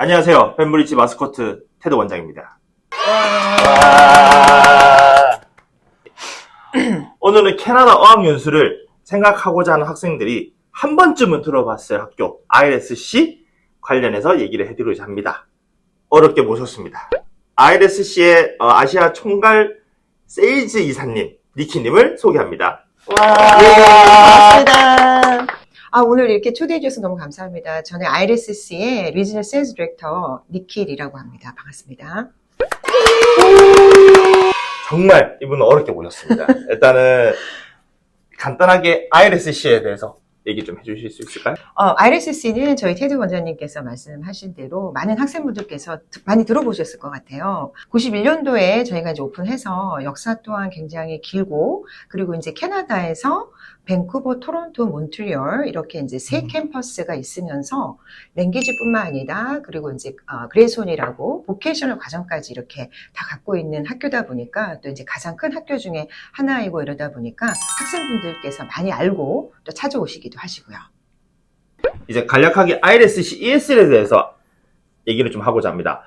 안녕하세요. 펜브리지 마스코트 테드 원장입니다. 오늘은 캐나다 어학연수를 생각하고자 하는 학생들이 한 번쯤은 들어봤을 학교 ILSC 관련해서 얘기를 해드리고자 합니다. 어렵게 모셨습니다. ILSC의 아시아 총괄 세일즈 이사님 니키님을 소개합니다. 반갑습니다. 오늘 이렇게 초대해 주셔서 너무 감사합니다. 저는 ILSC의 리지널 세일즈 디렉터 니키이라고 합니다. 반갑습니다. 정말 이분은 어렵게 모셨습니다. 일단은 간단하게 ILSC에 대해서 얘기 좀 해주실 수 있을까요? ILSC는 저희 테드 원장님께서 말씀하신 대로 많은 학생분들께서 많이 들어보셨을 것 같아요. 91년도에 저희가 이제 오픈해서 역사 또한 굉장히 길고, 그리고 이제 캐나다에서 밴쿠버, 토론토, 몬트리올 이렇게 이제 세 캠퍼스가 있으면서 랭귀지뿐만 아니라 그리고 이제 그레이손이라고 보케이셔널 과정까지 이렇게 다 갖고 있는 학교다 보니까 또 이제 가장 큰 학교 중에 하나이고 이러다 보니까 학생분들께서 많이 알고 또 찾아오시기도 하시고요. 이제 간략하게 ILSC ESL에 대해서 얘기를 좀 하고자 합니다.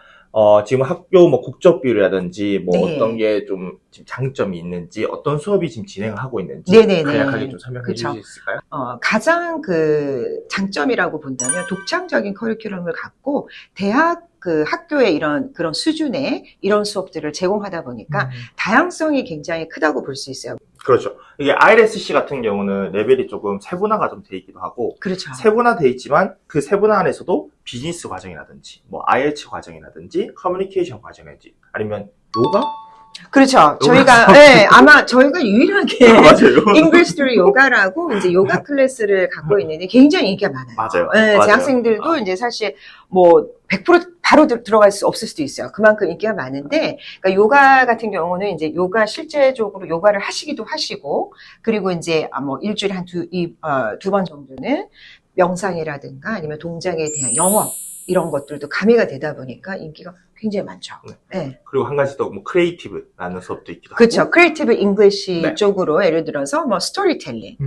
지금 학교 뭐 국적 비율이라든지 뭐 네. 어떤 게 좀 지금 장점이 있는지, 어떤 수업이 지금 진행을 하고 있는지 네네네. 간략하게 좀 설명해 그쵸. 주실 수 있을까요? 가장 그 장점이라고 본다면 독창적인 커리큘럼을 갖고 대학 그 학교의 이런 그런 수준의 이런 수업들을 제공하다 보니까 다양성이 굉장히 크다고 볼 수 있어요. 그렇죠. 이게 ILSC 같은 경우는 레벨이 조금 세분화가 좀 돼 있기도 하고, 그렇죠. 세분화돼 있지만 그 세분화 안에서도 비즈니스 과정이라든지 뭐 IELTS 과정이라든지 커뮤니케이션 과정이라든지 아니면 요가? 그렇죠. 저희가 아마 저희가 유일하게 맞아요. English through Yoga라고 이제 요가 클래스를 갖고 있는데 굉장히 인기가 많아요. 맞아요. 네, 맞아요. 제 학생들도 이제 사실 뭐 100% 바로 들어갈 수 없을 수도 있어요. 그만큼 인기가 많은데, 그러니까 요가 같은 경우는 이제 요가 실제적으로 요가를 하시기도 하시고, 그리고 이제 뭐 일주일에 한 두 번 정도는 명상이라든가 아니면 동작에 대한 영어 이런 것들도 가미가 되다 보니까 인기가 굉장히 많죠. 네. 그리고 한 가지 더 뭐 크리에이티브라는 수업도 있기도 그렇죠. 하고. 크리에이티브 잉글리시 네. 쪽으로 예를 들어서 뭐 스토리텔링.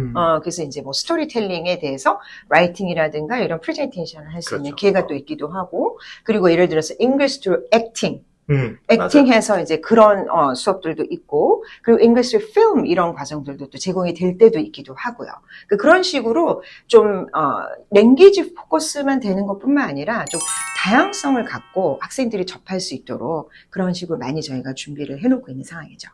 그래서 이제 뭐 스토리텔링에 대해서 라이팅이라든가 이런 프레젠테이션을 할 수 있는 그렇죠. 기회가 또 있기도 하고, 그리고 예를 들어서 English through acting. 맞아요. 액팅해서 이제 그런 수업들도 있고, 그리고 English film 이런 과정들도 또 제공이 될 때도 있기도 하고요. 그런 식으로 좀 랭귀지 포커스만 되는 것뿐만 아니라 좀 다양성을 갖고 학생들이 접할 수 있도록 그런 식으로 많이 저희가 준비를 해놓고 있는 상황이죠.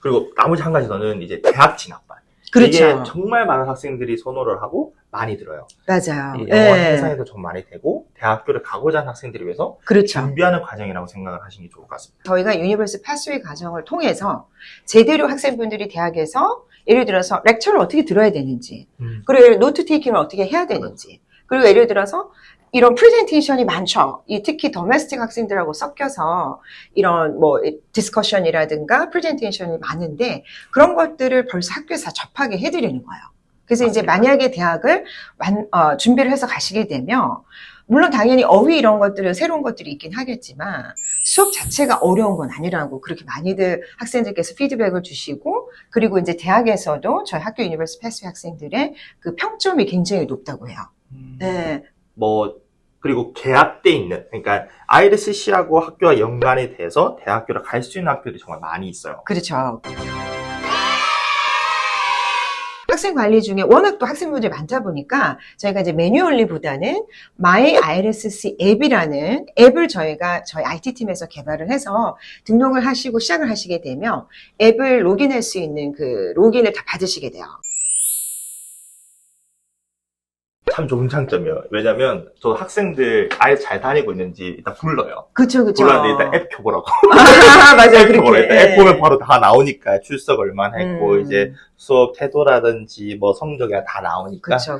그리고 나머지 한 가지 더는 이제 대학 진학반. 그렇죠. 이게 정말 많은 학생들이 선호를 하고 많이 들어요. 맞아요. 이 영어 행사에도 좀 많이 되고, 대학교를 가고자 하는 학생들을 위해서 그렇죠. 준비하는 과정이라고 생각을 하시는 게 좋을 것 같습니다. 저희가 유니버스 파스웨이 과정을 통해서 제대로 학생분들이 대학에서 예를 들어서 렉처를 어떻게 들어야 되는지, 그리고 노트 테이킹을 어떻게 해야 되는지, 그리고 예를 들어서 이런 프레젠테이션이 많죠. 특히 더메스틱 학생들하고 섞여서 이런 뭐 디스커션이라든가 프레젠테이션이 많은데 그런 것들을 벌써 학교에서 접하게 해드리는 거예요. 그래서 맞습니다. 이제 만약에 대학을 준비를 해서 가시게 되면, 물론 당연히 어휘 이런 것들은 새로운 것들이 있긴 하겠지만 수업 자체가 어려운 건 아니라고 그렇게 많이들 학생들께서 피드백을 주시고, 그리고 이제 대학에서도 저희 학교 유니버스 패스웨이 학생들의 그 평점이 굉장히 높다고 해요. 네. 그리고 계약돼 있는, 그러니까 ILSC하고 학교와 연관이 돼서 대학교를 갈 수 있는 학교들이 정말 많이 있어요. 그렇죠. 학생 관리 중에 워낙 또 학생분들이 많다 보니까 저희가 이제 매뉴얼리보다는 My ILSC 앱이라는 앱을 저희 IT팀에서 개발을 해서 등록을 하시고 시작을 하시게 되면 앱을 로그인할 수 있는 그 로그인을 다 받으시게 돼요. 참 좋은 장점이에요. 왜냐면 저 학생들 아예 잘 다니고 있는지 일단 불러요. 그쵸. 불렀는데 일단 앱 켜보라고. 맞아요. 앱 켜보라. 일단 앱 보면 네. 바로 다 나오니까 출석 얼마나 했고 이제 수업 태도라든지 뭐 성적이 다 나오니까 그쵸.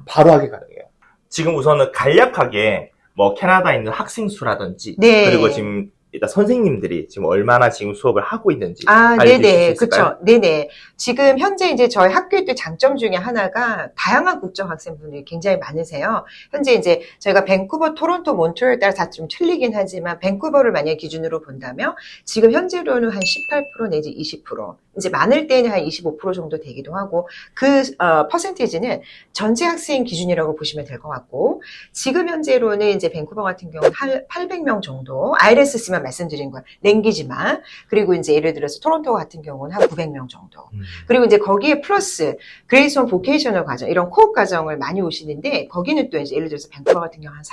바로 하기 가능해요. 지금 우선은 간략하게 뭐 캐나다에 있는 학생 수라든지, 네. 그리고 지금 일단 선생님들이 지금 얼마나 지금 수업을 하고 있는지 아, 알려주실 수 네네. 있을까요? 그쵸. 네네. 지금 현재 이제 저희 학교의 또 장점 중에 하나가 다양한 국적 학생분들이 굉장히 많으세요. 현재 이제 저희가 밴쿠버, 토론토, 몬트리올에 따라 다 좀 틀리긴 하지만 밴쿠버를 만약 기준으로 본다면 지금 현재로는 한 18% 내지 20%, 이제 많을 때는 한 25% 정도 되기도 하고 그 퍼센테이지는 전체 학생 기준이라고 보시면 될 것 같고 지금 현재로는 이제 밴쿠버 같은 경우는 한 800명 정도 IRSC만 말씀드린 거예요. 랭귀지만. 그리고 이제 예를 들어서 토론토 같은 경우는 한 900명 정도. 그리고 이제 거기에 플러스 그레이스 보케이셔널 과정, 이런 코업 과정을 많이 오시는데 거기는 또 이제 예를 들어서 밴쿠버 같은 경우 한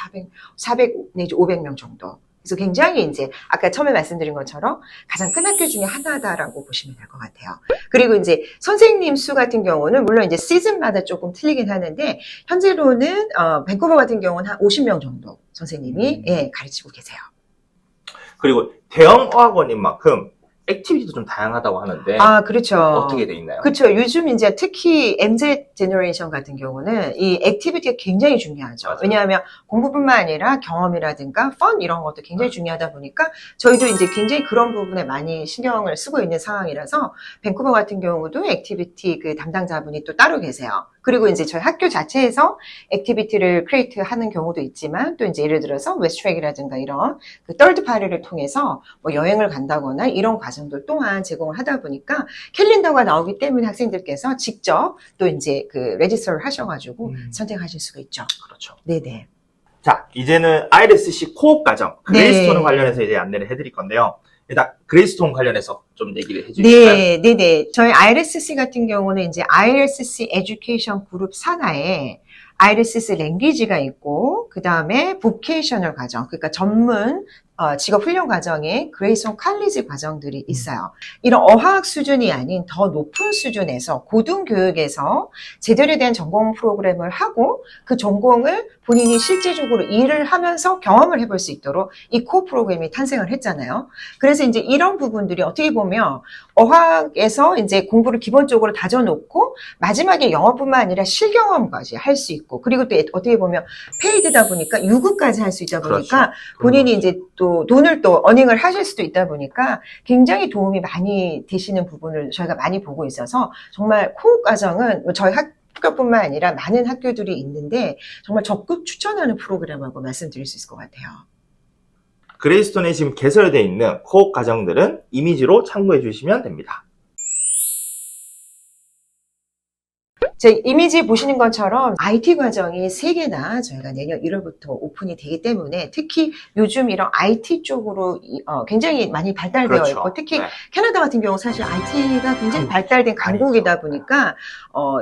400 내지 500명 정도. 그래서 굉장히 이제 아까 처음에 말씀드린 것처럼 가장 큰 학교 중에 하나다라고 보시면 될 것 같아요. 그리고 이제 선생님 수 같은 경우는 물론 이제 시즌마다 조금 틀리긴 하는데 현재로는 밴쿠버 같은 경우는 한 50명 정도 선생님이 예, 가르치고 계세요. 그리고 대형 어학원인 만큼 액티비티도 좀 다양하다고 하는데 아, 그렇죠. 어떻게 돼 있나요? 그렇죠. 요즘 이제 특히 MZ 제너레이션 같은 경우는 이 액티비티가 굉장히 중요하죠. 맞아요. 왜냐하면 공부뿐만 아니라 경험이라든가 펀 이런 것도 굉장히 중요하다 보니까 저희도 이제 굉장히 그런 부분에 많이 신경을 쓰고 있는 상황이라서 밴쿠버 같은 경우도 액티비티 그 담당자분이 또 따로 계세요. 그리고 이제 저희 학교 자체에서 액티비티를 크리에이트 하는 경우도 있지만 또 이제 예를 들어서 웨스트트랙이라든가 이런 그 third party를 통해서 뭐 여행을 간다거나 이런 과정들 또한 제공을 하다 보니까 캘린더가 나오기 때문에 학생들께서 직접 또 이제 그 레지스터를 하셔가지고 선택하실 수가 있죠. 그렇죠. 네네. 자, 이제는 IRSC 코업 과정, 그레이스톤 관련해서 이제 안내를 해드릴 건데요. 일단 그레이스톤 관련해서 좀 얘기를 해주실까요? 네네. 저희 IRSC 같은 경우는 이제 IRSC 에듀케이션 그룹 산하에 IRSC 랭귀지가 있고 그 다음에 보케이셔널 과정, 그러니까 전문 직업 훈련 과정에 그레이스톤 칼리지 과정들이 있어요. 이런 어학 수준이 아닌 더 높은 수준에서 고등교육에서 제대로 된 전공 프로그램을 하고 그 전공을 본인이 실제적으로 일을 하면서 경험을 해볼 수 있도록 이 코어 프로그램이 탄생을 했잖아요. 그래서 이제 이런 부분들이 어떻게 보면 어학에서 이제 공부를 기본적으로 다져놓고 마지막에 영어뿐만 아니라 실경험까지 할 수 있고 그리고 또 어떻게 보면 페이드다 보니까 유급까지 할 수 있다 보니까 그렇죠. 본인이 이제 또 돈을 또 어닝을 하실 수도 있다 보니까 굉장히 도움이 많이 되시는 부분을 저희가 많이 보고 있어서 정말 코어 과정은 저희 학교뿐만 아니라 많은 학교들이 있는데 정말 적극 추천하는 프로그램이라고 말씀드릴 수 있을 것 같아요. 그레이스톤에 지금 개설되어 있는 코업 과정들은 이미지로 참고해 주시면 됩니다. 제 이미지 보시는 것처럼 IT 과정이 3개나 저희가 내년 1월부터 오픈이 되기 때문에 특히 요즘 이런 IT 쪽으로 굉장히 많이 발달되어 그렇죠. 있고 특히 네. 캐나다 같은 경우 사실 IT가 굉장히 발달된 강국이다 보니까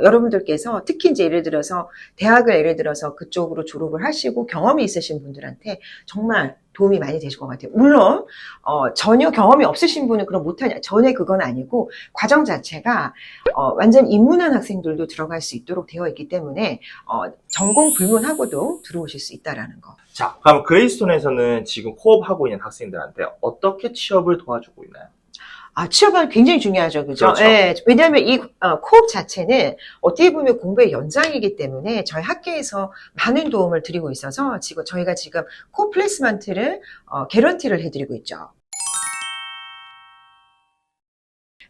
여러분들께서 특히 이제 예를 들어서 대학을 예를 들어서 그쪽으로 졸업을 하시고 경험이 있으신 분들한테 정말 도움이 많이 되실 것 같아요. 물론 전혀 경험이 없으신 분은 그럼 못하냐 전혀 그건 아니고 과정 자체가 완전 입문한 학생들도 들어갈 수 있도록 되어 있기 때문에 전공 불문하고도 들어오실 수 있다라는 거. 자, 그럼 그레이스톤에서는 지금 코업하고 있는 학생들한테 어떻게 취업을 도와주고 있나요? 취업은 굉장히 중요하죠. 그죠? 그렇죠. 예, 왜냐하면 이 코업 자체는 어떻게 보면 공부의 연장이기 때문에 저희 학교에서 많은 도움을 드리고 있어서 지금 저희가 지금 코업 플레이스먼트를 개런티를 해드리고 있죠.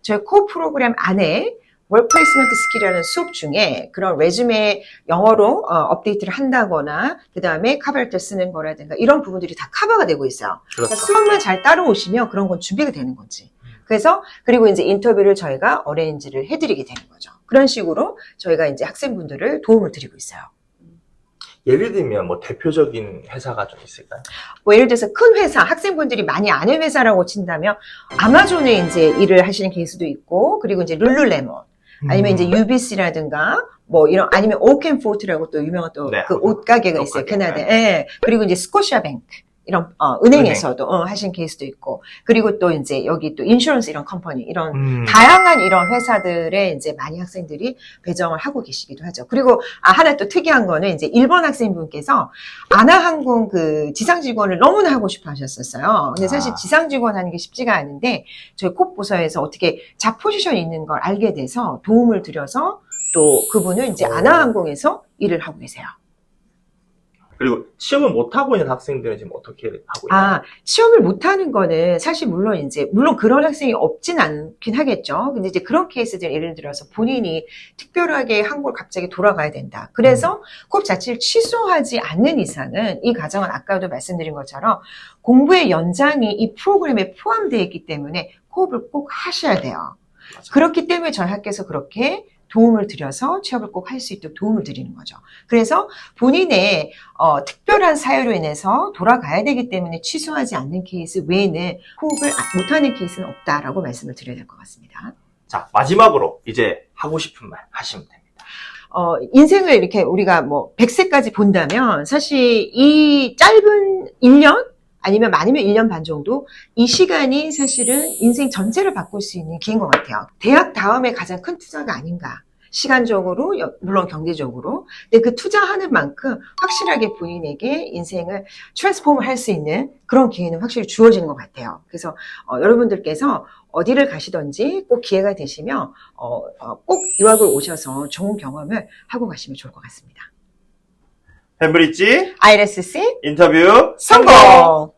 저희 코업 프로그램 안에 워크 플레이스먼트 스킬이라는 수업 중에 그런 레주메 영어로 업데이트를 한다거나 그 다음에 카버레터 쓰는 거라든가 이런 부분들이 다 커버가 되고 있어요. 그렇죠. 그러니까 수업만 잘 따라오시면 그런 건 준비가 되는 거지. 그래서 그리고 이제 인터뷰를 저희가 어레인지를 해드리게 되는 거죠. 그런 식으로 저희가 이제 학생분들을 도움을 드리고 있어요. 예를 들면 뭐 대표적인 회사가 좀 있을까요? 뭐 예를 들어서 큰 회사, 학생분들이 많이 아는 회사라고 친다면 아마존에 이제 일을 하시는 케이스도 있고, 그리고 이제 룰루레몬, 아니면 이제 UBC라든가 뭐 이런 아니면 오켄포트라고 또 유명한 또 네, 그 옷가게가 있어요. 옷가게. 캐나다에. 예. 그리고 이제 스코시아뱅크 이런 은행에서도 하신 케이스도 있고, 그리고 또 이제 여기 또 인슈런스 이런 컴퍼니 이런 다양한 이런 회사들에 이제 많이 학생들이 배정을 하고 계시기도 하죠. 그리고 하나 또 특이한 거는 이제 일본 학생분께서 아나항공 그 지상 직원을 너무나 하고 싶어 하셨었어요. 근데 사실 지상 직원 하는 게 쉽지가 않은데 저희 콕부서에서 어떻게 잡 포지션이 있는 걸 알게 돼서 도움을 드려서 또 그분은 이제 아나항공에서 일을 하고 계세요. 그리고 취업을 못하고 있는 학생들은 지금 어떻게 하고 있나요? 아, 취업을 못하는 거는 사실 물론 그런 학생이 없진 않긴 하겠죠. 근데 이제 그런 케이스들 예를 들어서 본인이 특별하게 한국을 갑자기 돌아가야 된다. 그래서 코업 자체를 취소하지 않는 이상은 이 과정은 아까도 말씀드린 것처럼 공부의 연장이 이 프로그램에 포함되어 있기 때문에 코업을 꼭 하셔야 돼요. 맞아요. 그렇기 때문에 저희 학교에서 그렇게 도움을 드려서 취업을 꼭 할 수 있도록 도움을 드리는 거죠. 그래서 본인의 특별한 사유로 인해서 돌아가야 되기 때문에 취소하지 않는 케이스 외에는 호흡을 못하는 케이스는 없다라고 말씀을 드려야 될 것 같습니다. 자, 마지막으로 이제 하고 싶은 말 하시면 됩니다. 인생을 이렇게 우리가 뭐 100세까지 본다면 사실 이 짧은 1년 아니면 많으면 1년 반 정도 이 시간이 사실은 인생 전체를 바꿀 수 있는 기회인 것 같아요. 대학 다음에 가장 큰 투자가 아닌가. 시간적으로, 물론 경제적으로. 근데 그 투자하는 만큼 확실하게 본인에게 인생을 트랜스폼을 할 수 있는 그런 기회는 확실히 주어지는 것 같아요. 그래서 여러분들께서 어디를 가시든지 꼭 기회가 되시면 꼭 유학을 오셔서 좋은 경험을 하고 가시면 좋을 것 같습니다. 햄브리지 ILSC 인터뷰 성공! 성공!